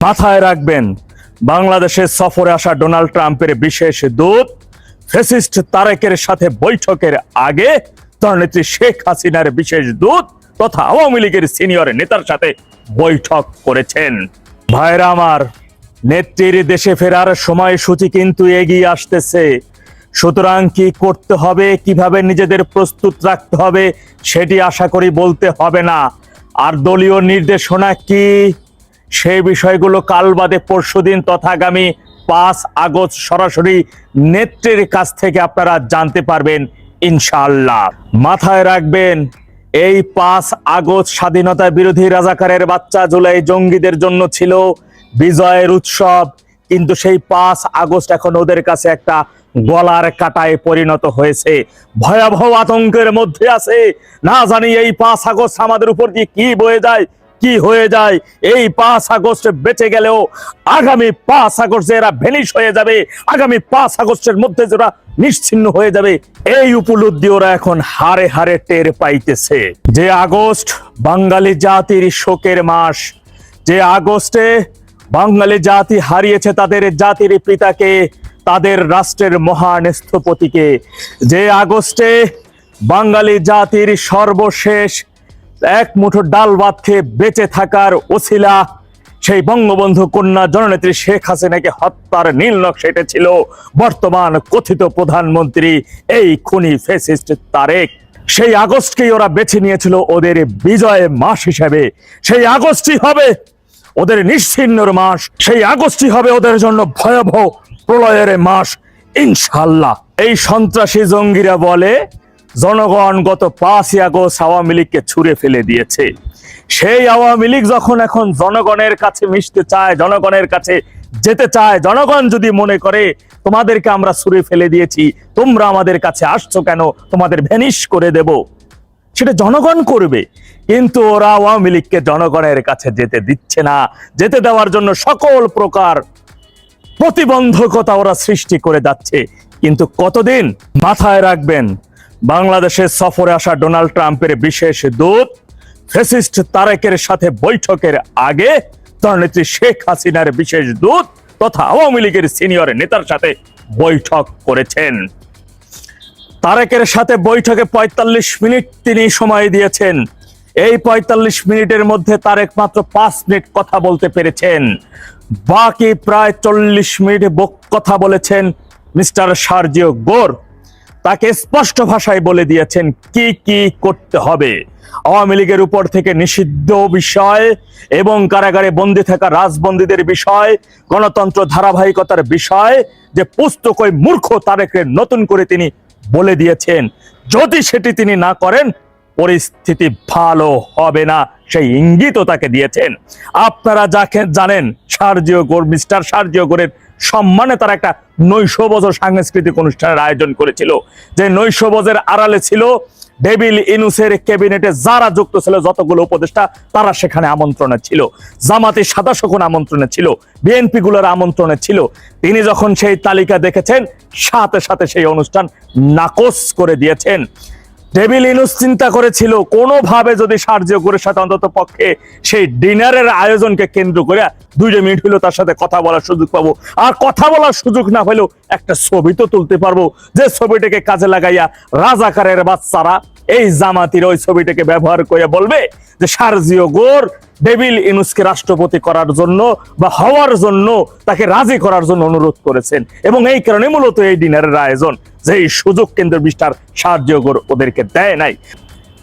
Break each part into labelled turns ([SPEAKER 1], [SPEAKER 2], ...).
[SPEAKER 1] মাথায় রাখবেন, বাংলাদেশের সফরে আসা ডোনাল্ড ট্রাম্পের বিশেষ দূত ফ্যাসিস্ট তারেকের সাথে বৈঠকের আগে দলনেত্রী শেখ হাসিনার বিশেষ দূত তথা আওয়ামী লীগের সিনিয়র নেতার সাথে বৈঠক করেছেন। ভাইরা আমার, নেত্রীর দেশে ফেরার সময়সূচি কিন্তু এগিয়ে আসতেছে। সুতরাং কি করতে হবে, কিভাবে নিজেদের প্রস্তুত রাখতে হবে সেটি আশা করি বলতে হবে না। আর দলীয় নির্দেশনা কি, সেই বিষয়গুলো কাল বাদে পরশুদিন তথা আগামী 5 আগস্ট সরাসরি নেত্রীর কাছ থেকে আপনারা জানতে পারবেন ইনশাআল্লাহ। মাথায় রাখবেন, এই 5 আগস্ট স্বাধীনতা বিরোধী রাজাকারের বাচ্চা জুলাই জঙ্গিদের জন্য ছিল বিজয়ের উৎসব, কিন্তু সেই 5 আগস্ট এখন ওদের কাছে একটা গলার কাটায় পরিণত হয়েছে। ভয়াবহ আতঙ্কের মধ্যে আছে। না জানি এই 5 আগস্ট আমাদের উপর দিয়ে কি বয়ে যায়, কি হয়ে যায়। এই 5 আগস্ট বেঁচে গেলেও আগামী 5 আগস্ট এরা ভেনিশ হয়ে যাবে, আগামী 5 আগস্টের মধ্যে যারা নিশ্চিহ্ন হয়ে যাবে, এই উপলব্ধি ওরা এখন হারে হারে টের পাইতেছে। যে আগস্ট বাঙালি জাতির শোকের মাস, যে আগস্টে বাঙালি জাতি হারিয়েছে তাদের জাতির পিতাকে, তাদের রাষ্ট্রের মহান স্থপতিকে, যে আগস্টে বাঙালি জাতির সর্বশেষ এক মুঠো ডাল ভাত খেয়ে বেঁচে থাকার ওসিলা সেই বঙ্গবন্ধু কন্যা জননেত্রী শেখ হাসিনাকে হত্যার নীল নকশা ছিল বর্তমান কথিত প্রধানমন্ত্রী এই খুনি ফ্যাসিস্ট তারেক। সেই আগস্টকেই ওরা বেছে নিয়েছিল ওদের বিজয় মাস হিসেবে। সেই আগস্টই হবে ওদের নিশ্চিহ্নর মাস, সেই আগস্টই হবে ওদের জন্য ভয়াবহ প্রলয়ের মাস ইনশাআল্লাহ। এই সন্ত্রাসী জঙ্গিরা বলে জনগণ গত 5 আগস্ট আওয়ামী লীগকে ছুঁড়ে ফেলে দিয়েছে। সেই আওয়ামী লীগ যখন এখন জনগণের কাছে মিশতে চায়, জনগণের কাছে যেতে চায়, জনগণ যদি মনে করে তোমাদেরকে আমরা ছুঁড়ে ফেলে দিয়েছি, তোমরা আমাদের কাছে আসছো কেন, তোমাদের ভ্যানিশ করে দেব, সেটা জনগণ করবে। কিন্তু ওরা আওয়ামী লীগকে জনগণের কাছে যেতে দিচ্ছে না। যেতে দেওয়ার জন্য সকল প্রকার প্রতিবন্ধকতা ওরা সৃষ্টি করে যাচ্ছে। কিন্তু কতদিন? মাথায় রাখবেন, বাংলাদেশের সফরে আসা ডোনাল্ড ট্রাম্পের বিশেষ দূত ফ্যাসিস্ট তারেকের সাথে বৈঠকের আগে দলনেত্রী শেখ হাসিনার বিশেষ দূত তথা আওয়ামী লীগের সিনিয়র নেতার সাথে বৈঠক করেছেন। তারেকের সাথে বৈঠকে 45 মিনিট তিনি সময় দিয়েছেন। এই 45 মিনিটের মধ্যে তারেক মাত্র 5 মিনিট কথা বলতে পেরেছেন। বাকি প্রায় 40 মিনিট কথা বলেছেন মিস্টার সার্জিও গোর। তাকে স্পষ্ট ভাষায় বলে দিয়েছেন কি কি করতে হবে। আওয়ামী লীগের উপর থেকে নিষিদ্ধ বিষয় এবং কারাগারে বন্দী থাকা রাজবন্দীদের বিষয়, গণতন্ত্র ধারাবাহিকতার বিষয়, যে পুস্তক ওই মূর্খ তারেকের নতুন করে তিনি বলে দিয়েছেন। যদি সেটি তিনি না করেন পরিস্থিতি ভালো হবে না, সেই ইঙ্গিতও তাকে দিয়েছেন। আপনারা যাকে জানেন সার্জিও গোর, মিস্টার সার্জিও গোরের সম্মানে তারা একটা নৈশভোজ সাংস্কৃতিক অনুষ্ঠানের আয়োজন করেছিল। যে নৈশভোজের আড়ালে ছিল ডেভিল ইনুসের ক্যাবিনেটে যারা যুক্ত ছিল, যতগুলো উপদেষ্টা তারা সেখানে আমন্ত্রণে ছিল, জামাতে সাদা শকুন আমন্ত্রণে ছিল, বিএনপি গুলোর আমন্ত্রণে ছিল। তিনি যখন সেই তালিকা দেখেছেন সাথে সাথে সেই অনুষ্ঠান নাকচ করে দিয়েছেন। ডেভিল ইনুস চিন্তা করেছিল কোনোভাবে যদি সার্জিও গোরের সাথে অন্তত পক্ষে সেই ডিনারের আয়োজনকে কেন্দ্র করে 2 মিনিট হলো তার সাথে কথা বলার সুযোগ পাবো, আর কথা বলার সুযোগ না হলেও একটা ছবি তো তুলতে পারবো, যে ছবিটাকে কাজে লাগাইয়া রাজাকারের বাচ্চারা এই জামাতির ওই ছবিটাকে ব্যবহার করে বলবে যে সার্জিও গোর ডেভিল ইনুসকে রাষ্ট্রপতি করার জন্য বা হওয়ার জন্য তাকে রাজি করার জন্য অনুরোধ করেছেন। এবং এই কারণে মূলত এই ডিনারের আয়োজন, যে সুযোগ কেন্দ্র মিস্টার সার্জিও গোর ওদেরকে দেয় নাই।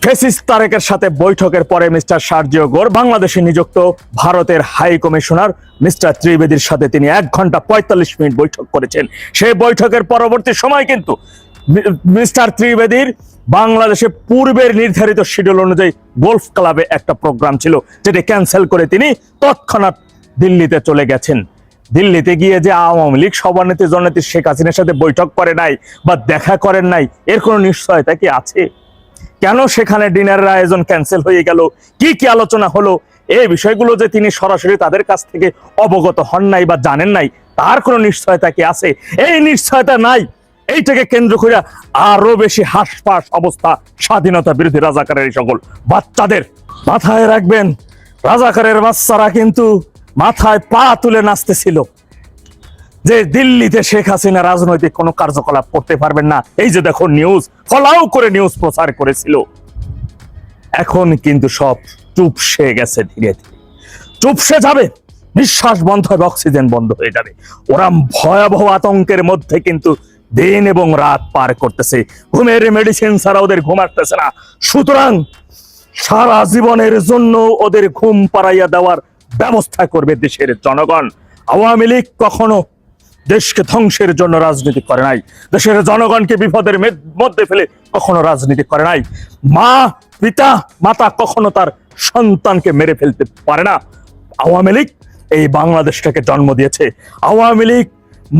[SPEAKER 1] ফ্যাসিস্ট তারেকের সাথে বৈঠকের পরে মিস্টার সার্জিও গোর বাংলাদেশে নিযুক্ত ভারতের হাই কমিশনার মিস্টার ত্রিবেদীর সাথে তিনি 1 ঘন্টা 45 মিনিট বৈঠক করেছেন। সেই বৈঠকের পরবর্তী সময় কিন্তু মিস্টার ত্রিবেদীর বাংলাদেশে পূর্বের নির্ধারিত শিডিউল অনুযায়ী গোলফ ক্লাবে একটা প্রোগ্রাম ছিল, যেটি ক্যান্সেল করে তিনি তৎক্ষণাৎ দিল্লিতে চলে গেছেন। দিল্লিতে গিয়ে যে আওয়ামী লীগ সভানেত্রী জননেত্রী শেখ হাসিনার সাথে বৈঠক করে নাই বা দেখা করেন নাই, এর কোনো নিশ্চয়তা কি আছে? কেন সেখানে ডিনারের আয়োজন ক্যান্সেল হয়ে গেল, কি কি আলোচনা হলো, এই বিষয়গুলো যে তিনি সরাসরি তাদের কাছ থেকে অবগত হন নাই বা জানেন নাই, তার কোনো নিশ্চয়তা কি আছে? এই নিশ্চয়তা নাই। এইটাকে কেন্দ্র করে আরো বেশি হাসপাস অবস্থা স্বাধীনতা বিরোধী রাজাকারের এই সকল বাচ্চাদের। মাথায় রাখবেন, রাজাকারের বাচ্চারা কিন্তু মাথায় পা তুলে নাচতেছিল যে দিল্লিতে শেখ হাসিনা রাজনৈতিক কোনো কার্যকলাপ করতে পারবেন না। এই যে দেখো নিউজ ফলাও করে নিউজ প্রচার করেছিল। এখন কিন্তু সব চুপসে গেছে, ধীরে ধীরে চুপসে যাবে, নিঃশ্বাস বন্ধ হবে, অক্সিজেন বন্ধ হয়ে যাবে। ওরা ভয়াবহ আতঙ্কের মধ্যে কিন্তু দিন এবং রাত পার করতেছে, ঘুমের মেডিসিন ছাড়া ওদের ঘুম আসতেছে না। সুতরাং সারা জীবনের জন্য ওদের ঘুম পাড়াইয়া দেওয়ার ব্যবস্থা করবে দেশের জনগণ। আওয়ামী লীগ কখনো দেশকে ধ্বংসের জন্য রাজনীতি করে নাই, দেশের জনগণকে বিপদের মধ্যে ফেলে কখনো রাজনীতি করে নাই। মাতা কখনো তার সন্তানকে মেরে ফেলতে পারে না। আওয়ামী লীগ এই বাংলাদেশটাকে জন্ম দিয়েছে। আওয়ামী লীগ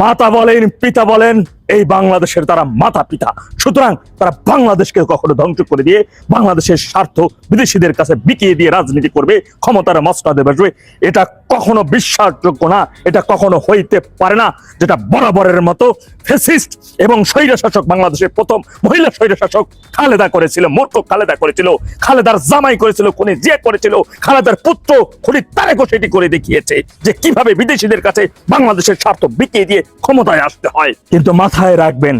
[SPEAKER 1] মাতা বলেন পিতা বলেন, এই বাংলাদেশের তারা মাতা পিতা। সুতরাং তারা বাংলাদেশকে কখনো ধ্বংস করে দিয়ে বাংলাদেশের স্বার্থ বিদেশিদের কাছে বিকিয়ে দিয়ে রাজনীতি করবে, ক্ষমতার মসনদে বসবে, এটা কখনো বিশ্বাসযোগ্য না, এটা কখনো হইতে পারে না। যেটা বরাবরের মতো ফ্যাসিস্ট এবং স্বৈরশাসক, বাংলাদেশের প্রথম মহিলা স্বৈরশাসক খালেদা করেছিল, মূর্খ খালেদা করেছিল, খালেদার জামাই করেছিল, খুনি যে করেছিল, খালেদার পুত্র খুনি তারেকও সেটি করে দেখিয়েছে যে কিভাবে বিদেশিদের কাছে বাংলাদেশের স্বার্থ বিকিয়ে দিয়ে ক্ষমতায় আসতে হয়। কিন্তু মাথায় রাখবেন,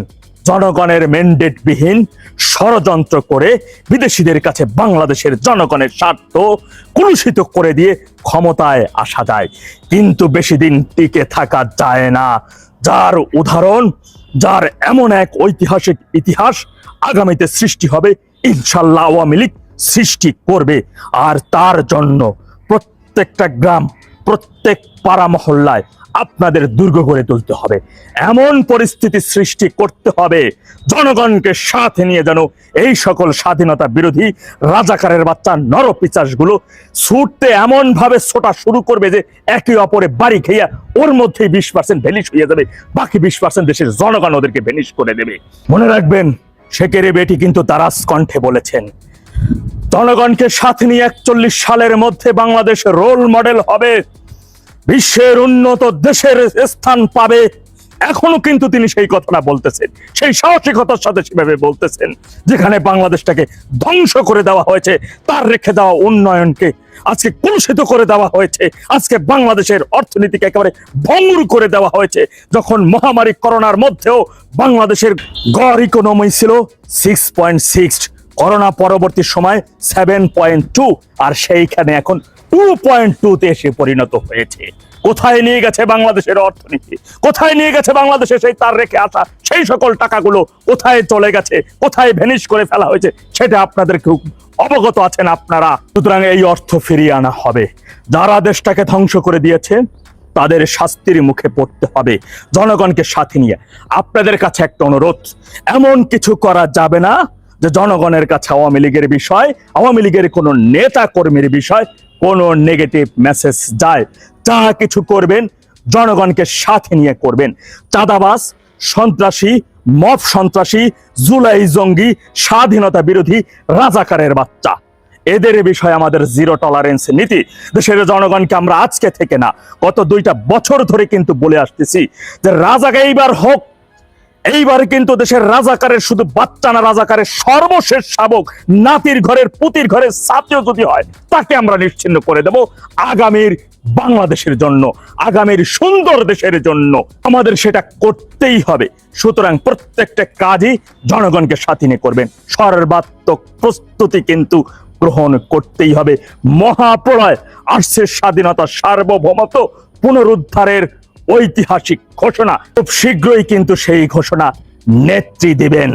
[SPEAKER 1] জনগণের ম্যান্ডেট বিহীন ষড়যন্ত্র করে বিদেশিদের কাছে বাংলাদেশের জনগণের স্বার্থ কলুষিত করে দিয়ে ক্ষমতায় আসা যায়, কিন্তু বেশি দিন টিকে থাকা যায় না। যার উদাহরণ, যার এমন এক ঐতিহাসিক ইতিহাস আগামীতে সৃষ্টি হবে, ইনশাল্লাহ আওয়ামী লীগ সৃষ্টি করবে। আর তার জন্য প্রত্যেকটা গ্রাম, প্রত্যেক পাড়া মহল্লায় আপনাদের দুর্গ গড়ে তুলতে হবে, এমন পরিস্থিতি সৃষ্টি করতে হবে জনগণকে সাথে নিয়ে, যেন এই সকল স্বাধীনতা বিরোধী রাজাকারের বাচ্চা নরপিচাসগুলো ছুটতে এমন ভাবে ছোটা শুরু করবে যে একে অপরে বাড়ি খেয়া ওর মধ্যে 20% ভ্যানিশ হয়ে যাবে, বাকি 20% দেশের জনগণ ওদেরকে ভ্যানিশ করে দেবে। মনে রাখবেন, শেখের বেটি কিন্তু দারাজ কণ্ঠে বলেছেন, জনগণকে সাথে নিয়ে 41 সালের মধ্যে বাংলাদেশ রোল মডেল হবে, বিশ্বের উন্নত দেশের স্থান পাবে। এখনো কিন্তু তিনি সেই কথাটা বলতেছেন, সেই সাহসিকতার সাথে সেভাবে বলতেছেন। যেখানে বাংলাদেশটাকে ধ্বংস করে দেওয়া হয়েছে, তার রেখে দেওয়া উন্নয়নকে আজকে কলুষিত করে দেওয়া হয়েছে, আজকে বাংলাদেশের অর্থনীতিকে একেবারে ভঙ্গুর করে দেওয়া হয়েছে। যখন মহামারী করোনার মধ্যেও বাংলাদেশের গড় ইকোনমি ছিল 6.6, করোনা পরবর্তী সময় 7.2, আর সেইখানে এখন 2.2-তে এসে পরিণত হয়েছে। কোথায় নিয়ে গেছে বাংলাদেশের অর্থনীতি, কোথায় নিয়ে গেছে বাংলাদেশের সেই তার রেখে আসা সেই সকল টাকাগুলো কোথায় চলে গেছে, কোথায় ভ্যানিশ করে ফেলা হয়েছে, সেটা আপনাদেরকে অবগত আছেন আপনারা। সুতরাং এই অর্থ ফিরিয়ে আনা হবে। যারা দেশটাকে ধ্বংস করে দিয়েছে তাদের শাস্তির মুখে পড়তে হবে। জনগণকে সাথে নিয়ে আপনাদের কাছে একটা অনুরোধ, এমন কিছু করা যাবে না যে জনগণের কাছে আওয়ামী লীগের বিষয়, আওয়ামী লীগের কোনো নেতা কর্মীর বিষয় কোনো নেগেটিভ মেসেজ যায়। যা কিছু করবেন জনগণকে সাথে নিয়ে করবেন। চাঁদাবাজ, সন্ত্রাসী, মব সন্ত্রাসী, জুলাই জঙ্গি, স্বাধীনতা বিরোধী রাজাকারের বাচ্চা, এদের বিষয়ে আমাদের জিরো টলারেন্স নীতি। দেশের জনগণকে আমরা আজকে থেকে না, গত 2টা বছর ধরে কিন্তু বলে আসতেছি যে রাজাকে এইবার হোক। এইবার কিন্তু দেশের রাজাকারের শুধু বাচ্চা না, রাজাকারের সর্বশেষ শাবক, নাতির ঘরের পুতির ঘরের ছাত্রীও যদি হয়, তাকে আমরা নিশ্চিহ্ন করে দেব আগামীর বাংলাদেশের জন্য, আগামীর সুন্দর দেশের জন্য। আমাদের সেটা করতেই হবে। সুতরাং প্রত্যেকটা কাজই জনগণকে সাথে নিয়ে করবেন, সর্বাত্মক প্রস্তুতি কিন্তু গ্রহণ করতেই হবে। মহাপ্রলয় আসছে, স্বাধীনতা, সার্বভৌমত্ব পুনরুদ্ধারের ঐতিহাসিক ঘোষণা। খুব শীঘ্রই কিন্তু সেই ঘোষণা নেত্রী দিবেন,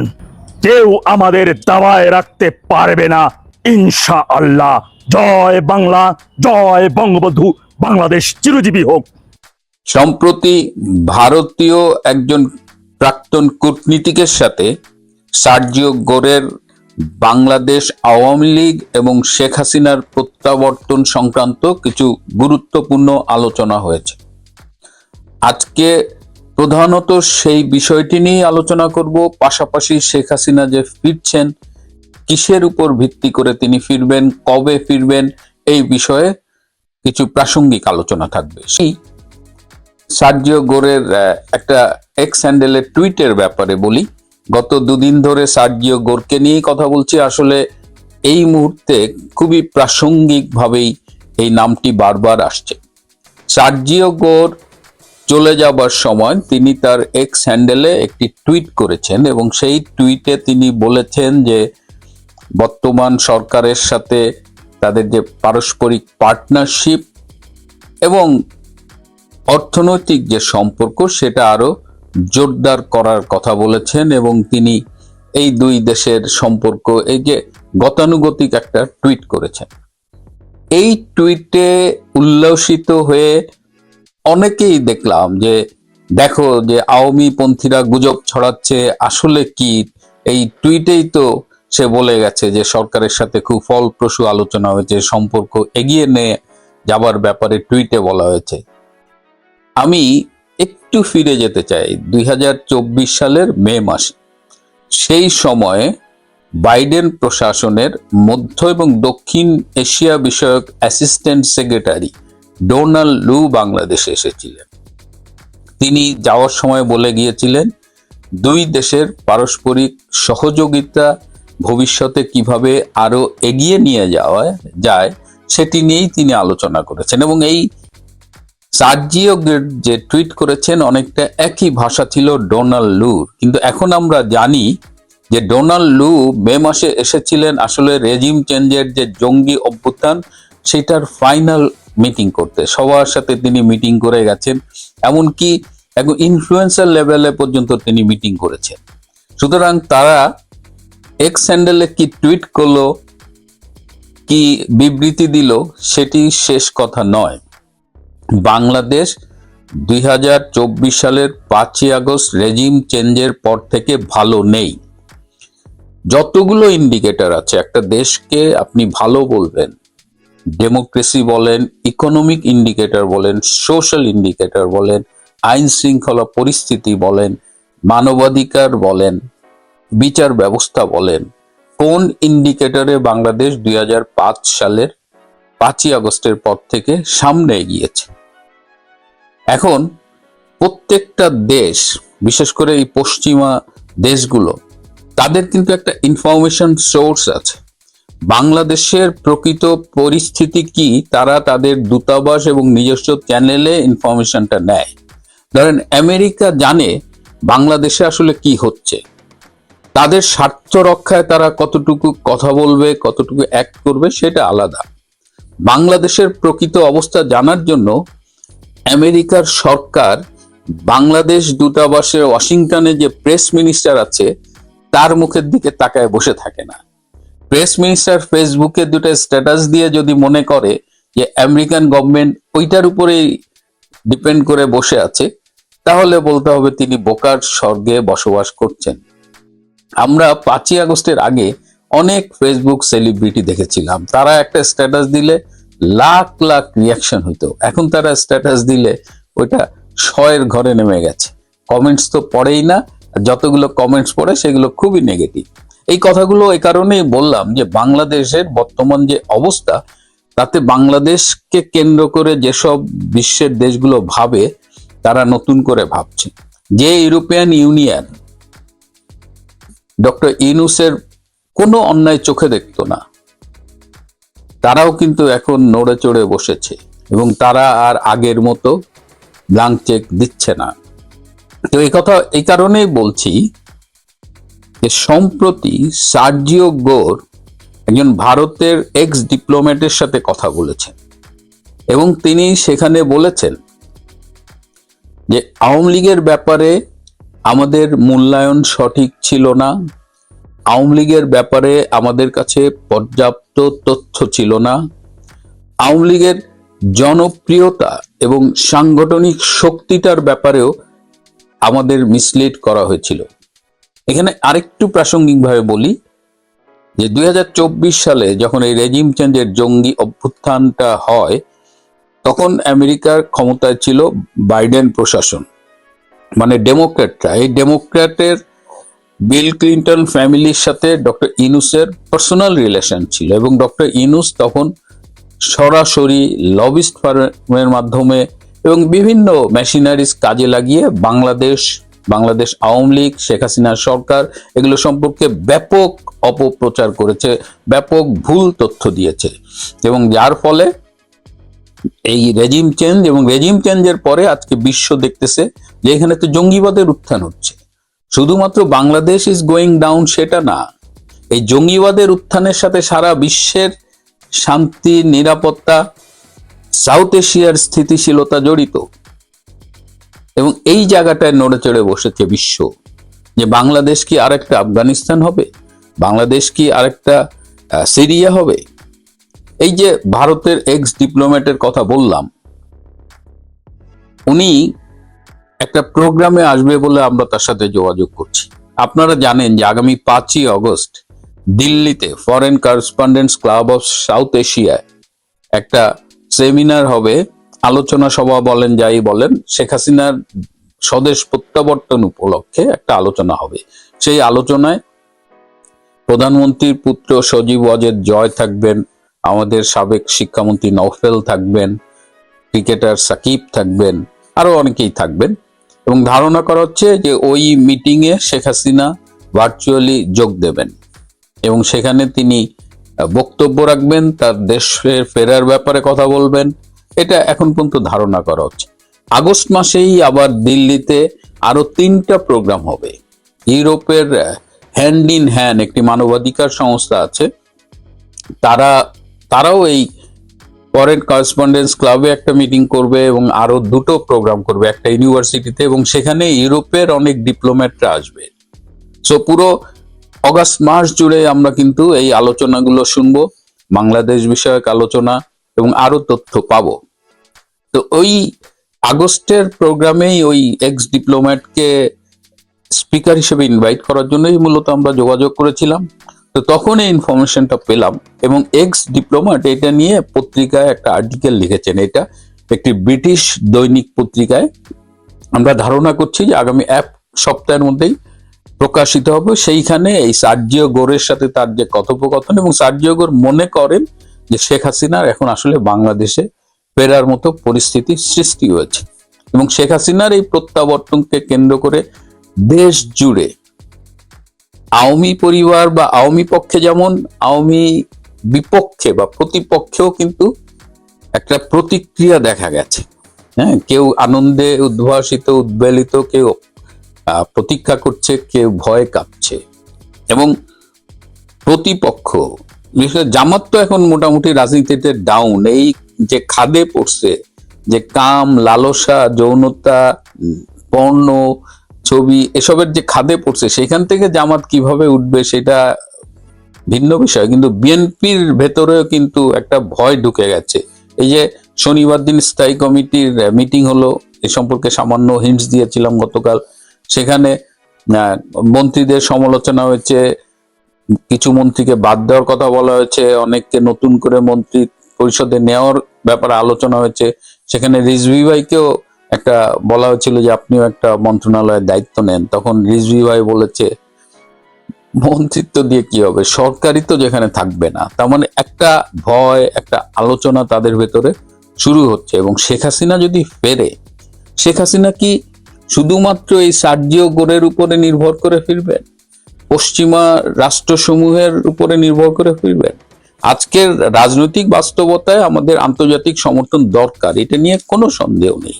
[SPEAKER 1] কেউ আমাদের দাবায় রাখতে পারবে না, ইনশাআল্লাহ। জয় বাংলা, জয় বঙ্গবন্ধু, বাংলাদেশ চিরজীবী হোক।
[SPEAKER 2] সম্প্রতি ভারতীয় একজন প্রাক্তন কূটনীতিকের সাথে সার্জিও গোরের বাংলাদেশ আওয়ামী লীগ এবং শেখ হাসিনার প্রত্যাবর্তন সংক্রান্ত কিছু গুরুত্বপূর্ণ আলোচনা হয়েছে। আজকে প্রধানত সেই বিষয়টি নিয়ে আলোচনা করব। পাশাপাশি শেখ হাসিনা যে ফিরছেন, কিসের উপর ভিত্তি করে তিনি ফিরবেন, কবে ফিরবেন, এই বিষয়ে কিছু প্রাসঙ্গিক আলোচনা থাকবে। সেই সার্জিও গোরের একটা এক্স হ্যান্ডেলের টুইটের ব্যাপারে বলি। গত 2 দিন ধরে সার্জিও গোরকে নিয়ে কথা বলছি। আসলে এই মুহূর্তে খুবই প্রাসঙ্গিক ভাবেই এই নামটি বারবার আসছে। সার্জিও গোর চলে যাবার সময় তিনি তার এক্স হ্যান্ডেলে একটি টুইট করেছেন এবং সেই টুইটে তিনি বলেছেন যে বর্তমান সরকারের সাথে তাদের যে পারস্পরিক পার্টনারশিপ এবং অর্থনৈতিক যে সম্পর্ক সেটা আরো জোরদার করার কথা বলেছেন এবং তিনি এই দুই দেশের সম্পর্ক এই যে গতানুগতিক একটা টুইট করেছেন। এই টুইটে উল্লসিত হয়ে অনেকেই দেখলাম যে দেখো যে আওয়ামী পন্থীরা গুজব ছড়াচ্ছে, আসলে কি এই টুইটেই তো সে বলে গেছে যে সরকারের সাথে খুব ফলপ্রসূ আলোচনা হয়েছে, সম্পর্ক এগিয়ে নিয়ে যাবার ব্যাপারে টুইটে বলা হয়েছে। আমি একটু ফিরে যেতে চাই 2024 সালের মে মাসে। সেই সময়ে বাইডেন প্রশাসনের মধ্য এবং দক্ষিণ এশিয়া বিষয়ক অ্যাসিস্ট্যান্ট সেক্রেটারি ডোনাল্ড লু বাংলাদেশে এসেছিলেন। তিনি যাওয়ার সময় বলে গিয়েছিলেন দুই দেশের পারস্পরিক সহযোগিতা ভবিষ্যতে কিভাবে আরো এগিয়ে নিয়ে যাওয়া যায় সেটি নিয়েই তিনি আলোচনা করেছেন এবং এই সার্জিও গোর যে টুইট করেছেন অনেকটা একই ভাষা ছিল ডোনাল্ড লুর। কিন্তু এখন আমরা জানি যে ডোনাল্ড লু মে মাসে এসেছিলেন আসলে রেজিম চেঞ্জের যে জঙ্গি অভ্যুত্থান সেটার ফাইনাল মিটিং করতে। সবার সাথে তিনি মিটিং করে গেছেন, এমনকি একদম ইনফ্লুয়েন্সার লেভেলে পর্যন্ত তিনি মিটিং করেছেন। সুতরাং তারা এক্স হ্যান্ডেলে কি টুইট করলো, কি বিবৃতি দিল সেটি শেষ কথা নয়। বাংলাদেশ 2024 সালের 5ই আগস্ট রেজিম চেঞ্জের পর থেকে ভালো নেই। যতগুলো ইন্ডিকেটর আছে একটা দেশকে আপনি ভালো বলবেন, ডেমোক্রেসি বলেন, ইকোনমিক ইন্ডিকেটর বলেন, সোশ্যাল ইন্ডিকেটর বলেন, আইন শৃঙ্খলা পরিস্থিতি বলেন, মানবাধিকার বলেন, বিচার ব্যবস্থা বলেন, কোন ইন্ডিকেটরে বাংলাদেশ 2005 সালের 5ই আগস্টের পর থেকে সামনে এগিয়েছে? এখন প্রত্যেকটা দেশ, বিশেষ করে এই পশ্চিমা দেশগুলো, তাদের কিন্তু একটা ইনফরমেশন সোর্স আছে। বাংলাদেশের প্রকৃত পরিস্থিতি কি তারা তাদের দূতাবাস এবং নিজস্ব চ্যানেলে ইনফরমেশনটা নেয়। ধরেন আমেরিকা জানে বাংলাদেশে আসলে কি হচ্ছে, তাদের স্বার্থ রক্ষায় তারা কতটুকু কথা বলবে, কতটুকু অ্যাক্ট করবে সেটা আলাদা। বাংলাদেশের প্রকৃত অবস্থা জানার জন্য আমেরিকার সরকার বাংলাদেশ দূতাবাসে ওয়াশিংটনে যে প্রেস মিনিস্টার আছে তার মুখের দিকে তাকায় বসে থাকে না। প্রেস মিনিস্টার ফেসবুকে দুটো স্ট্যাটাস দিয়ে যদি মনে করে যে আমেরিকান গভর্নমেন্ট ওইটার উপরেই ডিপেন্ড করে বসে আছে, তাহলে বলতে হবে তিনি বোকার স্বর্গে বসবাস করছেন। আমরা 5ই আগস্টের আগে অনেক ফেসবুক সেলিব্রিটি দেখেছিলাম, তারা একটা স্ট্যাটাস দিলে লাখ লাখ রিয়াকশন হইতো। এখন তারা স্ট্যাটাস দিলে ওইটা 100 ঘরে নেমে গেছে, কমেন্টস তো পড়েই না, যতগুলো কমেন্টস পড়ে সেগুলো খুবই নেগেটিভ। এই কথাগুলো এই কারণেই বললাম যে বাংলাদেশের বর্তমান যে অবস্থা তাতে বাংলাদেশকে কেন্দ্র করে যেসব বিশ্বের দেশগুলো ভাবে তারা নতুন করে ভাবছে। যে ইউরোপিয়ান ইউনিয়ন ডক্টর ইউনূসের কোনো অন্যায় চোখে দেখতো না, তারাও কিন্তু এখন নড়ে চড়ে বসেছে এবং তারা আর আগের মতো ব্ল্যাঙ্ক চেক দিচ্ছে না। তো এই কথা এই কারণেই বলছি যে সম্প্রতি সার্জিও গোর একজন ভারতের এক্স ডিপ্লোম্যাটের সাথে কথা বলেছেন এবং তিনি সেখানে বলেছেন যে আওয়ামী লীগের ব্যাপারে আমাদের মূল্যায়ন সঠিক ছিল না, আওয়ামী লীগের ব্যাপারে আমাদের কাছে পর্যাপ্ত তথ্য ছিল না, আওয়ামী লীগের জনপ্রিয়তা এবং সাংগঠনিক শক্তিটার ব্যাপারেও আমাদের মিসলিড করা হয়েছিল। এখানে আরেকটু প্রাসঙ্গিকভাবে বলি যে 2024 সালে যখন এই রেজিম চেঞ্জের জঙ্গি অভ্যুত্থানটা হয় তখন আমেরিকার ক্ষমতায় ছিল বাইডেন প্রশাসন, মানে ডেমোক্র্যাটরা। এই ডেমোক্র্যাটের বিল ক্লিন্টন ফ্যামিলির সাথে ডক্টর ইউনূসের পার্সোনাল রিলেশন ছিল এবং ডক্টর ইউনূস তখন সরাসরি লবিস্ট ফার্মের মাধ্যমে এবং বিভিন্ন মেশিনারিজ কাজে লাগিয়ে বাংলাদেশ আওয়ামী লীগ, শেখ হাসিনার সরকার এগুলো সম্পর্কে ব্যাপক অপপ্রচার করেছে, ব্যাপক ভুল তথ্য দিয়েছে এবং যার ফলে এই রেজিম চেঞ্জ এবং রেজিম চেঞ্জের পরে আজকে বিশ্ব দেখতেছে যে এখানে তো জঙ্গিবাদের উত্থান হচ্ছে। শুধুমাত্র বাংলাদেশ ইজ গোয়িং ডাউন সেটা না, এই জঙ্গিবাদের উত্থানের সাথে সারা বিশ্বের শান্তি, নিরাপত্তা, সাউথ এশিয়ার স্থিতিশীলতা জড়িত। এবং এই জায়গাটায় নড়ে চড়ে বসেছে বিশ্ব যে বাংলাদেশ কি আরেকটা আফগানিস্তান হবে, বাংলাদেশ কি আরেকটা সিরিয়া হবে। এই যে ভারতের এক্স ডিপ্লোম্যাটের কথা বললাম, উনি একটা প্রোগ্রামে আসবে বলে আমরা তার সাথে যোগাযোগ করছি। আপনারা জানেন যে আগামী 5ই আগস্ট দিল্লিতে foreign correspondents club of south এশিয়ায় একটা সেমিনার হবে, আলোচনা সভা বলেন যাই বলেন, শেখ হাসিনার স্বদেশ প্রত্যাবর্তন উপলক্ষে একটা আলোচনা হবে। সেই আলোচনায় প্রধানমন্ত্রীর পুত্র সজীব ওয়াজেদ জয় থাকবেন, আমাদের সাবেক শিক্ষামন্ত্রী নওফেল থাকবেন, ক্রিকেটার সাকিব থাকবেন, আরো অনেকেই থাকবেন। এবং ধারণা করা হচ্ছে যে ওই মিটিং এ শেখ হাসিনা ভার্চুয়ালি যোগ দেবেন এবং সেখানে তিনি বক্তব্য রাখবেন, তার দেশে ফেরার ব্যাপারে কথা বলবেন। এটা এখন পর্যন্ত ধারণা করা হচ্ছে। আগস্ট মাসেই আবার দিল্লিতে আরো 3টা প্রোগ্রাম হবে। ইউরোপের হ্যান্ড ইন হ্যান্ড একটি মানবাধিকার সংস্থা আছে, তারাও এই ফরেন করেসপন্ডেন্স ক্লাবে একটা মিটিং করবে এবং আরো 2টো প্রোগ্রাম করবে একটা ইউনিভার্সিটিতে, এবং সেখানে ইউরোপের অনেক ডিপ্লোম্যাটরা আসবে। সো পুরো অগাস্ট মাস জুড়ে আমরা কিন্তু এই আলোচনাগুলো শুনবো, বাংলাদেশ বিষয়ক আলোচনা, এবং আরো তথ্য পাবো। তো ওই আগস্টের প্রোগ্রামেই ওই এক্স ডিপ্লোম্যাটকে স্পিকার হিসেবে ইনভাইট করার জন্যই মূলত আমরা যোগাযোগ করেছিলাম। তো তখন এই ইনফরমেশনটা পেলাম এবং এক্স ডিপ্লোম্যাট এটা নিয়ে পত্রিকায় একটা আর্টিকেল লিখেছেন। এটা একটি ব্রিটিশ দৈনিক পত্রিকায়। আমরা ধারণা করছি যে আগামী 1 সপ্তাহের মধ্যেই প্রকাশিত হবে। সেইখানে এই সার্জিও গোরের সাথে তার যে কথোপকথন, এবং সার্জিও গোর মনে করেন যে শেখ হাসিনার এখন আসলে বাংলাদেশে ফেরার মতো পরিস্থিতি সৃষ্টি হয়েছে এবং শেখ হাসিনার এই প্রত্যাবর্তনকে কেন্দ্র করে দেশ জুড়ে আওয়ামী পরিবার বা আওয়ামী পক্ষে যেমন, আওয়ামী বিপক্ষে বা প্রতিপক্ষেও কিন্তু একটা প্রতিক্রিয়া দেখা গেছে। হ্যাঁ, কেউ আনন্দে উদ্ভাসিত, উদ্বেলিত, কেউ প্রতীক্ষা করছে, কেউ ভয় কাঁপছে। এবং প্রতিপক্ষ, বিশেষ করে জামাত তো এখন মোটামুটি রাজনীতিতে ডাউন। এই যে খাদে পড়ছে, যে কাম, লালসা, যৌনতা, পর্ণ, ছবি, এসবের যে খাদে পড়ছে, সেখান থেকে জামাত কিভাবে উঠবে সেটা ভিন্ন বিষয়। কিন্তু বিএনপির ভেতরেও কিন্তু একটা ভয় ঢুকে গেছে। এই যে শনিবার দিন স্থায়ী কমিটির মিটিং হলো, এ সম্পর্কে সামান্য হিন্টস দিয়েছিলাম গতকাল। সেখানে মন্ত্রীদের সমালোচনা হয়েছে, কিছু মন্ত্রীকে বাদ দেওয়ার কথা বলা হয়েছে, অনেককে নতুন করে মন্ত্রী পরিষদে নেওয়ার ব্যাপারে আলোচনা হয়েছে। সেখানে রিজভী ভাইকেও একটা বলা হয়েছিল যে আপনিও একটা মন্ত্রণালয়ের দায়িত্ব নেন। তখন রিজভী ভাই বলেছে মন্ত্রিত্ব দিয়ে কি হবে, সরকারি তো যেখানে থাকবে না। তার মানে একটা ভয়, একটা আলোচনা তাদের ভেতরে শুরু হচ্ছে। এবং শেখ হাসিনা যদি ফেরে, শেখ হাসিনা কি শুধুমাত্র এই সার্জিও গোরের উপরে নির্ভর করে ফিরবেন, পশ্চিমা রাষ্ট্রসমূহের উপরে নির্ভর করে ফিরবেন? আজকের রাজনৈতিক বাস্তবতায় আমাদের আন্তর্জাতিক সমর্থন দরকার, এটা নিয়ে কোনো সন্দেহ নেই।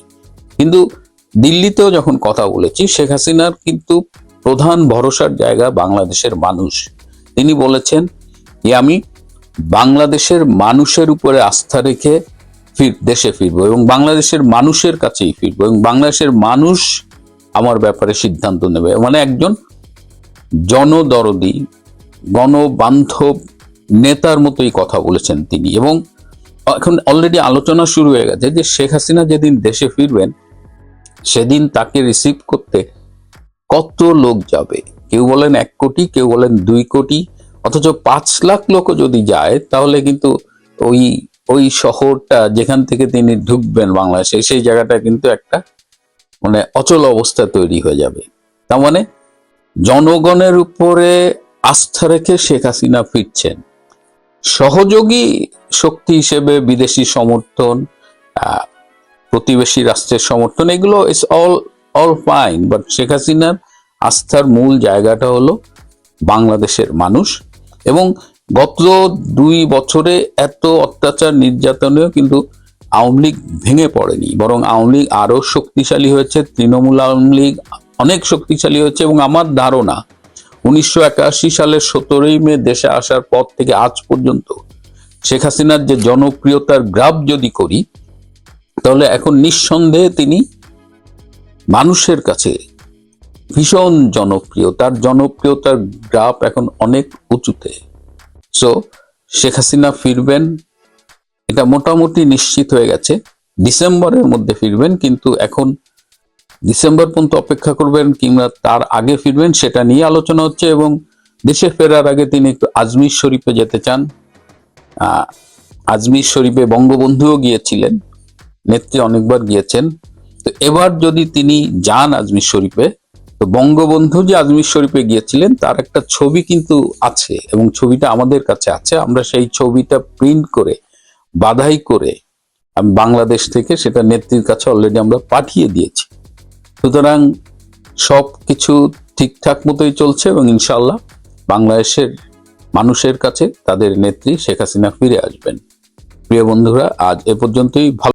[SPEAKER 2] কিন্তু দিল্লিতেও যখন কথা বলেছি, শেখ হাসিনার কিন্তু প্রধান ভরসার জায়গা বাংলাদেশের মানুষ। তিনি বলেছেন যে আমি বাংলাদেশের মানুষের উপরে আস্থা রেখে দেশে ফিরবো এবং বাংলাদেশের মানুষের কাছেই ফিরবো এবং বাংলাদেশের মানুষ আমার ব্যাপারে সিদ্ধান্ত নেবে। মানে একজন জনদরদি, গণবান্ধব নেতার মতোই কথা বলেছেন তিনি। এবং এখন অলরেডি আলোচনা শুরু হয়ে গেছে যে শেখ হাসিনা যেদিন দেশে ফিরবেন সেদিন তাকে রিসিভ করতে কত লোক যাবে। কেউ বলেন 1 কোটি, কেউ বলেন 2 কোটি, অথচ 5 লাখ লোকও যদি যায় তাহলে কিন্তু ওই শহরটা যেখান থেকে তিনি ঢুকবেন বাংলাদেশে, সেই জায়গাটা কিন্তু একটা মানে অচল অবস্থা তৈরি হয়ে যাবে। তার মানে জনগণের উপরে আস্থা রেখে শেখ হাসিনা ফিরছেন। সহযোগী শক্তি হিসেবে বিদেশি সমর্থন, প্রতিবেশী রাষ্ট্রের সমর্থন, এগুলো it's all fine, but Sheikh হাসিনার আস্থার মূল জায়গাটা হলো বাংলাদেশের মানুষ। এবং গত 2 বছরে এত অত্যাচার নির্যাতনেও কিন্তু আওয়ামী লীগ ভেঙে পড়েনি, বরং আওয়ামী লীগ আরো শক্তিশালী হয়েছে, তৃণমূল আওয়ামী লীগ অনেক শক্তিশালী হয়েছে। এবং আমার ধারণা 1981 সালের 17ই মে দেশে আসার পর থেকে আজ পর্যন্ত শেখ হাসিনার যে জনপ্রিয়তার গ্রাফ যদি করি, তাহলে এখন নিঃসন্দেহে তিনি মানুষের কাছে ভীষণ জনপ্রিয়। তার জনপ্রিয়তার গ্রাফ এখন অনেক উঁচুতে। সো শেখ হাসিনা ফিরবেন, এটা মোটামুটি নিশ্চিত হয়ে গেছে। ডিসেম্বরের মধ্যে ফিরবেন, কিন্তু এখন ডিসেম্বর পর্যন্ত অপেক্ষা করবেন কিংবা তার আগে ফিরবেন সেটা নিয়ে আলোচনা হচ্ছে। এবং দেশে ফেরার আগে তিনি একটু আজমির শরীফে যেতে চান। আজমির শরীফে বঙ্গবন্ধুও গিয়েছিলেন, নেত্রী অনেকবার গিয়েছেন। তো এবার যদি তিনি যান আজমির শরীফে, তো বঙ্গবন্ধু যে আজমির শরীফে গিয়েছিলেন তার একটা ছবি কিন্তু আছে, এবং ছবিটা আমাদের কাছে আছে। আমরা সেই ছবিটা প্রিন্ট করে বাধাই করে আমি বাংলাদেশ থেকে সেটা নেত্রীর কাছে অলরেডি আমরা পাঠিয়ে দিয়েছি। সুতরাং সবকিছু ঠিকঠাক মতোই চলছে এবং ইনশাআল্লাহ বাংলাদেশের মানুষের কাছে তাদের নেত্রী শেখ হাসিনা ফিরে আসবেন। প্রিয় বন্ধুরা, আজ এ পর্যন্তই। ভালো